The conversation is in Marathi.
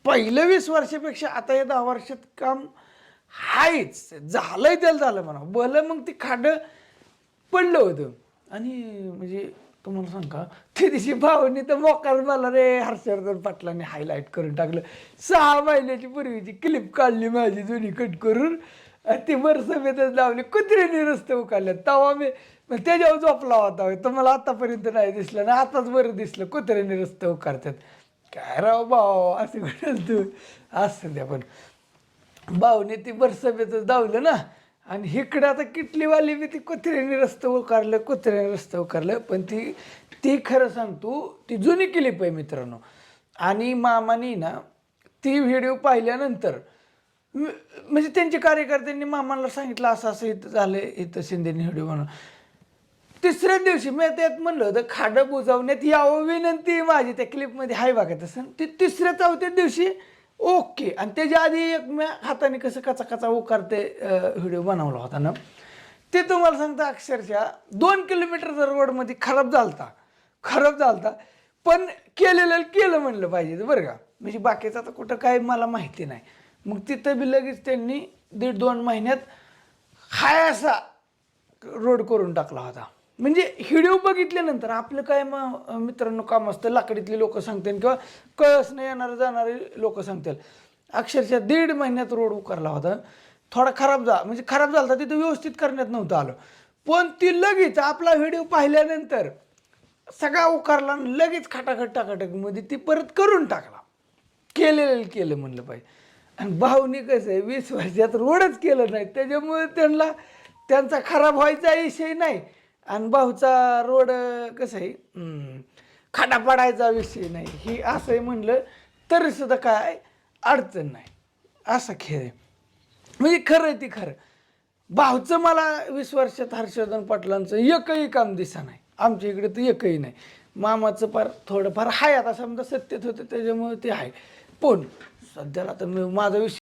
पहिलं 20 वर्षापेक्षा आता या 10 वर्षात काम आहेच. झालंय त्याला झालं म्हणा. भलं मग ती खाडं पडलं होतं. आणि म्हणजे तुम्हाला सांग का, त्या दिवशी भावानी तर मोकार मला रे हर्षवर्धन पाटलांनी हायलाईट करून टाकलं. 6 महिन्याची पूर्वीची क्लिप काढली माझी जुनी कट करून आणि ती बरसमेतच लावली. कुत्र्याने रस्ते उकाडले. तेव्हा मी मग त्याच्यावर झोपला होता. तुम्हाला आतापर्यंत नाही दिसलं ना, आताच बरं दिसलं कुत्र्याने रस्ते उकारतात. काय राव भाऊ असं म्हणाल तू. असं द्या पण भाऊने ती बरसमेतच धावलं ना. आणि इकडं आता किटलीवाली बी ती कुत्र्याने रस्तं उकारलं, कुत्र्याने रस्तं उकारलं. पण ती ती खरं सांगतो ती जुनी क्लिप आहे मित्रांनो. आणि मामानी ना ती व्हिडिओ पाहिल्यानंतर म्हणजे त्यांच्या कार्यकर्त्यांनी मामाला सांगितलं असं असं इथं झालं, इथं शिंदेने व्हिडिओ बनवून. तिसऱ्या दिवशी मी त्यात म्हणलं होतं खाडं बुजवण्यात यावं विनंती माझी त्या क्लिपमध्ये आहे बघा तसं. ती तिसऱ्या चौथ्या दिवशी ओके. आणि त्याच्या आधी एक मी हाताने कसं कचा कचा उकारते व्हिडिओ बनवला होता ना, ते तुम्हाला सांगता अक्षरशः 2 किलोमीटरचा रोडमध्ये खराब झालता. पण केलं म्हणलं पाहिजे बरं का. म्हणजे बाकीचं आता कुठं काय मला माहिती नाही. मग तिथं बी लगेच त्यांनी 1.5-2 महिन्यात हाय असा रोड करून टाकला होता. म्हणजे व्हिडिओ बघितल्यानंतर आपलं काय मग मित्रांनो काम असतं, लाकडीतली लोक सांगतील किंवा कळस नाही येणारे जाणारे लोक सांगतील. अक्षरशः 1.5 महिन्यात रोड उकारला होता. थोडा म्हणजे खराब झाला तिथं व्यवस्थित करण्यात नव्हतं आलं. पण ती लगेच आपला व्हिडिओ पाहिल्यानंतर सगळा उकारला आणि लगेच खटाखटमध्ये ती परत करून टाकला. केलं म्हणलं पाहिजे. आणि भाऊनी कसं आहे 20 वर्षात रोडच केलं नाही, त्याच्यामुळे त्यांचा खराब व्हायचा विषय नाही. आणि भाऊचा रोड कसं आहे खडा पडायचा विषय नाही. ही असं आहे म्हणलं तरी सुद्धा काय अडचण नाही. असा खेळ आहे. म्हणजे खरं आहे ती खरं. भाऊचं मला 20 वर्षात हर्षवर्धन पाटलांचं एकही काम दिसा नाही. आमच्या इकडे तर एकही नाही. मामाचं फार थोडंफार आहे आता समजा सत्तेत होतं त्याच्यामुळे ते आहे. पण सध्याला तर माझा विषय